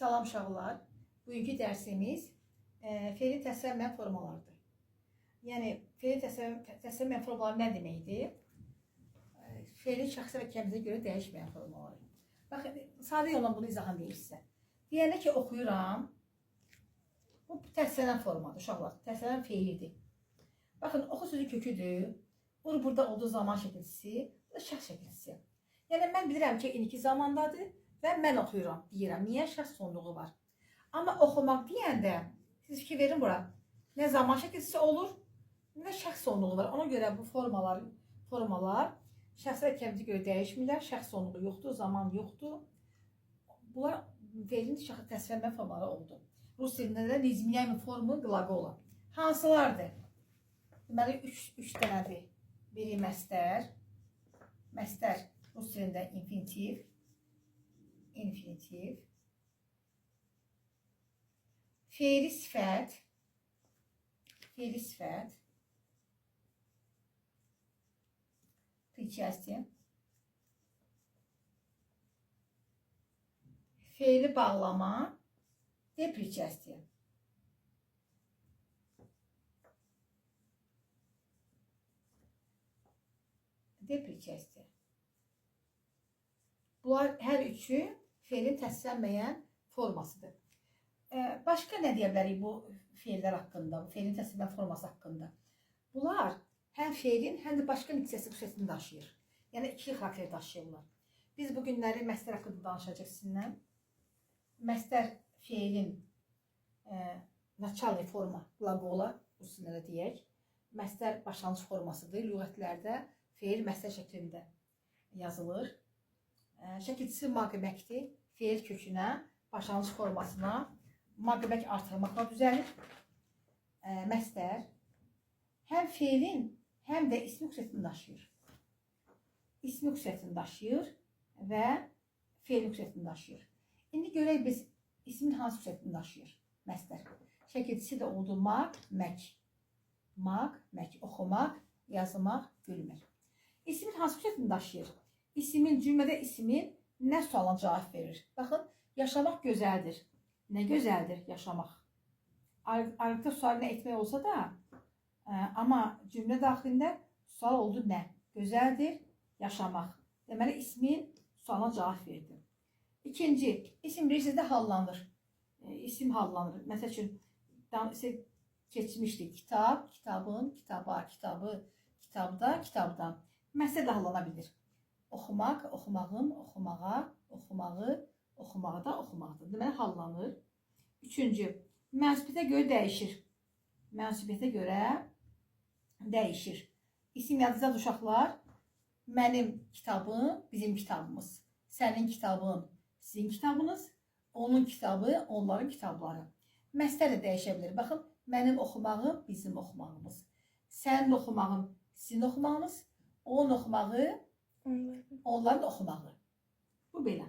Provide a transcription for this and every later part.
Salam uşaqlar. Bugünkü dərsimiz fe'li təsvir formalarıdır. Yəni fe'li təsvir formaları nə deməkdir? Fe'li şəxsi və kəmizə görə dəyişməyən formaları. Baxın, sadə yolla bunu izahını verir sizə. Deyəndə ki, oxuyuram. Bu təsvirlənən formadır uşaqlar. Təsvirlənən fe'lidir. Baxın, oxu sözü köküdür. Burada olduğu zaman şəkilçisi, bu da şəxs şəkilçisi. Yəni mən bilirəm ki, indiki zamandadır və mən oxuyuram deyirəm. Niyə? Şəxs sonluğu var. Amma oxumaq deyəndə siz fikir verin bura. Nə zaman şəkilçisi olur, nə şəxs sonluğu var. Ona görə bu formalar şəxs və kəmizə görə dəyişmirlər. Şəxs sonluğu yoxdur, zaman yoxdur. Bunlar fe'lin təsvirlənmə formaları oldu. Rus dilində də nizmiyyəmin formu qlaqola. Hansılardır? Deməli, üç dənədir. Biri məstər. Məstər Rus dilində infinitiv. Fe'li sifət. Prичастие. Fe'li bağlama. Deprичастие. Deprичастие. Bunlar hər üçü fe'lin təsvirlənməyən formasıdır. Başqa nə deyə bilərik bu fe'llər haqqında, bu fe'lin təsvirlənmə forması haqqında? Bunlar həm fe'lin, həm də başqa niksiyası xüsusiyyətini daşıyır. Yəni ikili xarakter daşıyırlar. Biz bu günləri məstər haqqında danışacaq sizinlə. Məstər fe'lin načalni forma qlaqola, rus dilində deyək. Məstər başlanğıc formasıdır. Lüğətlərdə fe'l məstər şəklində yazılır. Şəkilçisi maqibəkdir. Fe'l kökünə, başlanğıc formasına maqibək artırmaqla düzəlir. Məstər həm fe'lin, həm də ismi xüsusiyyətini daşıyır. İsmi xüsusiyyətini daşıyır və fe'l xüsusiyyətini daşıyır. İndi görək biz ismin hansı xüsusiyyətini daşıyır? Məstər. Şəkilçisi də oldu maq, mək. Maq, mək. Oxumaq, yazmaq, gülmək. İsmin hansı xüsusiyyətini daşıyır? Cümlədə ismin nə sualına cavab verir? Baxın, yaşamaq gözəldir. Nə gözəldir yaşamaq? Ayrıqda sual nə etmək olsa da, amma cümlə daxilində sual oldu nə? Gözəldir yaşamaq. Deməli, ismin sualına cavab verdi. İkinci, isim bilirsiniz də hallanır. İsim hallanır. Məsəl üçün, keçmişdir. Kitab, kitabın, kitaba, kitabı, kitabda, kitabdan. Məstər də hallana bilir. Oxumaq, oxumağın, oxumağa, oxumağı, oxumaqda, oxumaqdır. Deməli, hallanır. Üçüncü, mənsubiyyətə görə dəyişir. Mənsubiyyətə görə dəyişir. İsim yazacağız uşaqlar. Mənim kitabım, bizim kitabımız. Sənin kitabın, sizin kitabınız. Onun kitabı, onların kitabları. Məstər də dəyişə bilir. Baxın, mənim oxumağım, bizim oxumağımız. Sənin oxumağın, sizin oxumağınız. Onun oxumağı, onların oxumağı. Bu belə.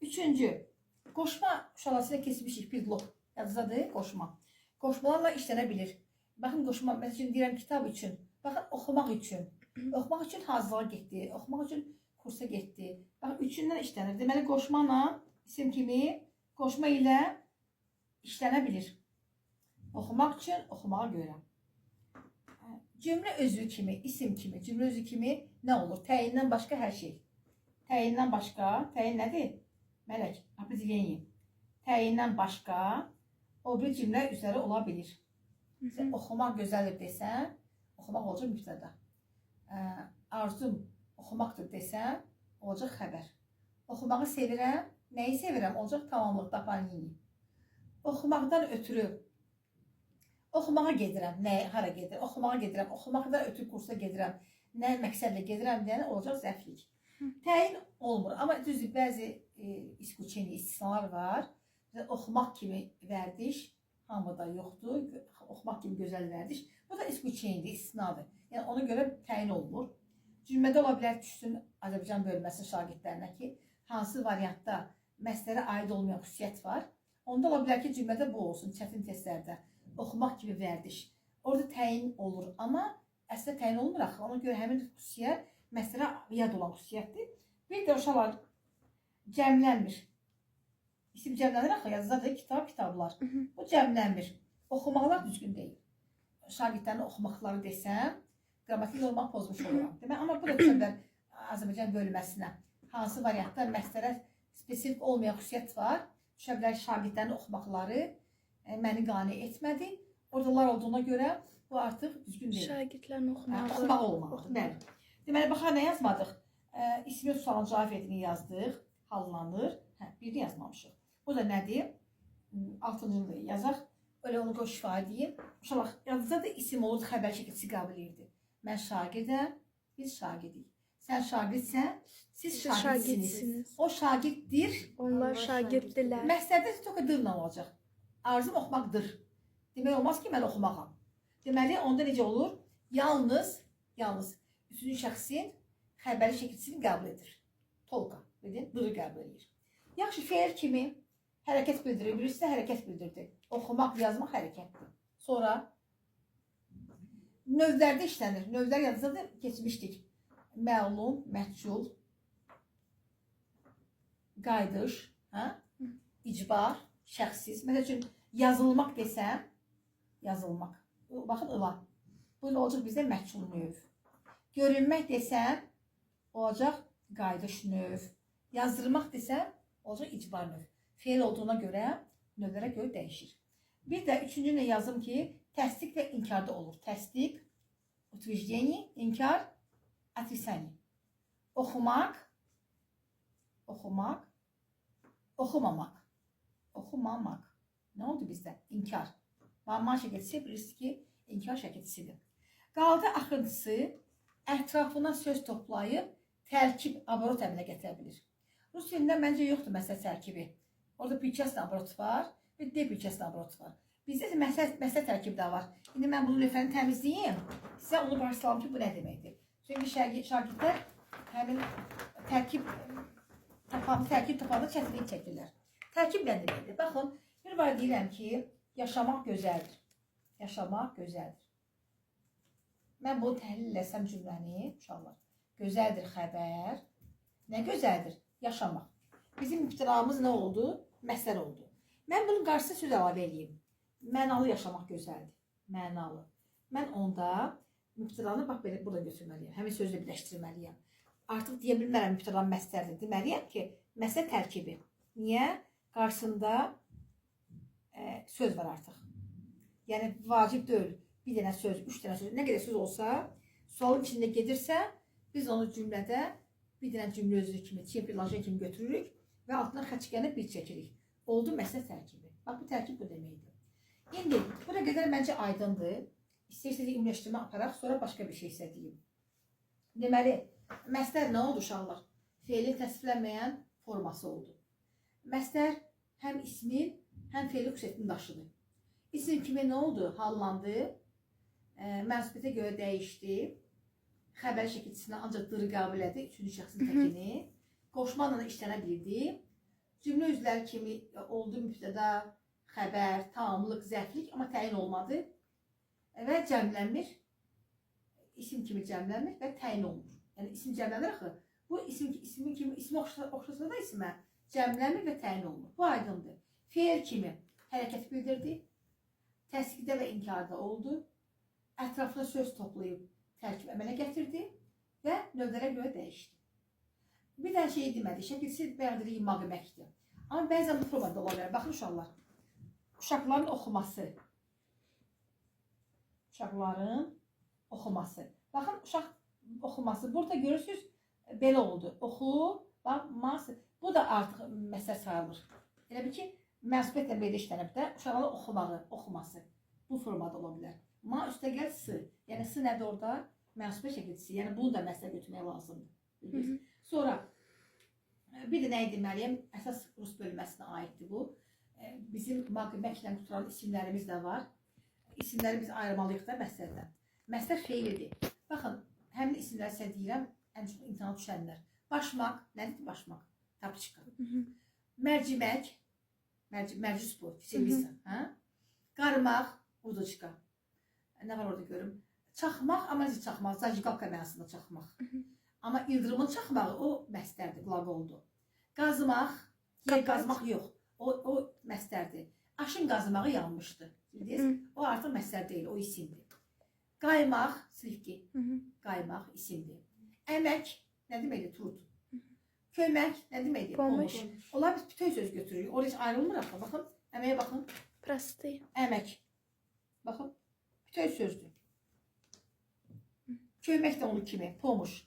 Üçüncü, qoşma uşaqlarıyla keçmişik bir blok. Yazıdadır, qoşma. Qoşmalarla işlənə bilir. Baxın, qoşma, məsəl üçün deyirəm kitab üçün. Baxın, oxumaq üçün. Oxumaq üçün hazırlığa getdi. Oxumaq üçün kursa getdi. Baxın, üçündən işlənir. Deməli, qoşmala, isim kimi, qoşma ilə işlənə bilir. Oxumaq üçün, oxumağa görə. Cümlə özü kimi, isim kimi, cümlə özü kimi nə olur? Təyindən başqa hər şey. Təyindən başqa, təyin nədir? Mələk, определение. Təyindən başqa o bir cümlə üzəri ola bilir. Oxumaq gözəldir desən, oxumaq olacaq mübtəda. Arzum oxumaqdır desən, olacaq xəbər. Oxumağı sevirəm, nəyi sevirəm? Olacaq tamamlıq, dopanini. Oxumaqdan ötürü oxumağa gedirəm, hara gedirəm? Oxumağa gedirəm, oxumaqdan ötürü kursa gedirəm, nə məqsədlə gedirəm deyən olacaq zəflik. Təyin olmur, amma düzdür, bəzi iskuçeni istisnalar var. Oxumaq kimi vərdiş hamıda yoxdur, oxumaq kimi gözəl vərdiş. Bu da iskuçenidir, istisnadır. Yəni ona görə təyin olunur. Cümlədə ola bilər düşsün Azərbaycan bölməsi şagirdlərinə ki, hansı variantda məstərə aid olmayan xüsusiyyət var. Onda ola bilər ki, cümlədə bu olsun, çətin testlərdə. Oxumaq kimi vərdiş. Orada təyin olur, amma əslində təyin olmur axı. Ona görə həmin xüsusiyyət məsələ yad olan xüsusiyyətdir. Bir də uşaqlar cəmlənmir. İsim cəmlənir axı, yazıdadır kitab, kitablar. Bu cəmlənmir. Oxumaqlar düzgün deyil. Şagirdlərin oxumaqları desəm, qrammatik normal pozmuş oluram. Demək, amma bu da düşəblər Azərbaycan bölməsinə hansı variantda məsələ spesifik olmayan xüsusiyyət var. Düşəblər şagirdlərin oxumaqları məni qane etmədi. Oradalar olduğuna görə bu artıq düzgün deyil. Şagirdlərin Oxumaq olmalıdır. Bəli. Deməli, baxaq nə yazmadıq? İsmi sualın cavab edini yazdıq. Hallanır. Birini yazmamışıq. Bu da nədir? 6-cını yazaq. Öyle onu qoy şifahi deyim. Uşaq, yazıda da isim olur, xəbər şəkilçisi qəbul edirdi. Mən şagirdəm, biz şagirdik. Sən şagirdsən, siz şagirdsiniz. O şagirtdir. Onlar şagirddirlər. Məsələdə çox dırla olacaq. Arzum oxumaqdır. Demək olmaz ki, mən oxumağam. Deməli, onda necə olur? Yalnız üçüncü şəxsin xəbəri şəkilçisini qəbul edir. Tolqa, dırı qəbul edir. Yaxşı, feil kimi hərəkət bildirir. Birisi də hərəkət bildirdi. Oxumaq, yazmaq hərəkətdir. Sonra növlərdə işlənir. Növlər yazıda da keçmişdik. Məlum, məhcul, qayıdış, icbar, şəxsiz. Məsəl üçün, yazılmaq desəm, yazılmaq. Baxın, ıla. Bu nə olacaq bizdə məhcul növ. Görünmək desəm, olacaq qayıdış növ. Yazdırmaq desəm, olacaq icbar növ. Feil olduğuna görə növlərə görə dəyişir. Bir də üçüncü nə yazım ki, təsdiq və inkarda olur. Təsdiq, utvrjdeni, inkar, отрицание. Oxumaq, oxumamaq. Oxumamaq. Nə oldu bizdə? İnkar. Mamma şəkilçisi bilirsiz ki, inkar şəkilçisidir. Qaldı axırıncısı, ətrafına söz toplayıb tərkib, abrot əmələ gətirə bilir. Rus dilində məncə yoxdur məsələ tərkibi. Orada bilkəsli abrot var və debilkəsli abrot var. Bizdə də məsələ tərkibi də var. İndi mən bunu lütfəni təmizləyim. Sizə onu başlayalım ki, bu nə deməkdir? Çünki şagirdlər həmin tərkib tapanda çətinlik çəkirlər. Tərkib nə deməkdir? Baxın, bir var deyirəm ki, yaşamaq gözəldir. Yaşamaq gözəldir. Mən bunu təhlil etsəm cümləni, uşaqlar. Gözəldir xəbər. Nə gözəldir? Yaşamaq. Bizim mübtəlamız nə oldu? Məsəl oldu. Mən bunun qarşısına söz əlavə edeyim. Mənalı yaşamaq gözəldir. Mənalı. Mən onda mübtəlanı bax belə burada götürməliyəm. Həmin sözlə birləşdirməliyəm. Artıq deyə bilmərəm mübtəlan məsəldir. Deməliyəm ki, məsəl tərkibi. Niyə? Qarşısında söz var artıq. Yəni vacib deyil. Bir dənə söz, 3 dənə söz, nə qədər söz olsa, sualın içində gedirsə, biz onu cümlədə bir dənə cümlə özü kimi, çempirlajen kimi götürürük və altına xəçkəni bir çəkirik. Oldu məsələ tərkibi. Bax, bu tərkib bu deməkdir. İndi, buna qədər məncə aydındır. İstəyirsiniz ümumiləşdirmə aparaq, sonra başqa bir şey isə deyim. Deməli, məsələ nə oldu uşaqlar? Feilin təsvirlənməyən forması oldu. Məsələ həm ismin, həm feilin xüsusiyyətini daşıdı. İsim kimi nə oldu? Hallandı, mənsubiyyətə görə dəyişdi, xəbər şəkilçisinə ancaq dırı qəbul edir, üçüncü şəxsin təkini, qoşmanla işlənə bildi, cümlə üzvləri kimi oldu mübtəda, xəbər, tamamlıq, zərflik, amma təyin olmadı və cəmlənmir, isim kimi cəmlənmir və təyin olunur. Yəni isim cəmlənir axı, bu ismi oxşasında da isimə cəmlənmir və təyin olunur. Bu aydındır. Feil kimi hərəkət bildirdi, təsdiqdə və inkarda oldu, ətrafına söz toplayıb tərkib əmələ gətirdi və növlərə görə dəyişdi. Bir dənə şey demədi, şəkilsiz bəyandır imaq deməkdir. Amma bəzən bu formada ola bilər. Baxın uşaqlar, uşaqların oxuması. Uşaqların oxuması. Baxın, uşaq oxuması. Burada görürsünüz, belə oldu. Oxuması. Bu da artıq məsələ sayılır. Elə bir ki, mənsubiyyətlə belə işlənib də uşaqların oxumağı, oxuması. Bu formada ola bilər. Ma üstə gəl sı. Yəni sı nədir orada? Mənsubiyyət şəkilçisi. Yəni bunu da məsələ götürmək lazımdır. Sonra bir də nə deməliyəm? Əsas rus bölməsinə aiddir bu. Bizim məklə tutulan isimlərimiz də var. İsimləri biz ayırmalıyıq da məsələdən. Məsələ xeylidir. Baxın, həmin isimləri sizə deyirəm, ən çox imtihana düşənlər. Başmaq, nədir başmaq? Tapçıqa. Mərcimək, mərcüs bu, silvisa. Qarmaq, uduçqa. Nə var orada görüm? Çaxmaq, amma necə çaxmaq? Zajiqalka mənasında çaxmaq. Amma ildırımın çaxmağı o məstərdir, qlaqoldur. Qazmaq, yer qazmaq yox. O məstərdir. Aşın qazmağı yanmışdı. Bildiniz? O artıq məstər deyil, o isimdir. Qaymaq, silki, qaymaq isimdir. Əmək nə deməkdir? Trud. Kömək nə deməkdir? Pomoş. Onlar biz bütün söz götürürük. Orada heç ayrılmırıq da. Baxın, əməyə baxın. Простые. Əmək. Baxın, bütün sözdür. Kömək də onun kimi, pomoş.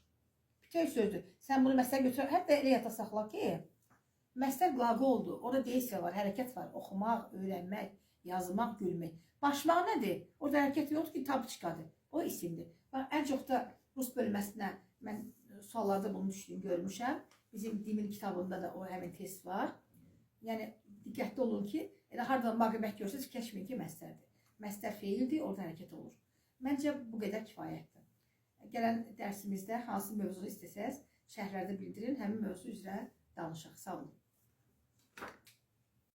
Bütün sözdür. Sən bunu məsələ götür, hətta elə yata saxla ki, məsələ qlaqoldur. Orada deyisiya var, hərəkət var. Oxumaq, öyrənmək, yazmaq, gülmək. Başmaq nədir? Orada hərəkət yoxdur ki, tabiçkadır. O isimdir. Bax, ən çox da rus bölməsinə mən suallarda bunu düşdüyüm, görmüşəm. Bizim Dimin kitabında da o həmin test var. Yəni, diqqətli olun ki, elə haradan maqimək görsəz, kəşfin ki, məstərdir. Məstər feildir, orada hərəkət olur. Məncə, bu qədər kifayətdir. Gələn dərsimizdə hansı mövzunu istəsəz, şərhlərdə bildirin, həmin mövzu üzrə danışaq. Sağ olun.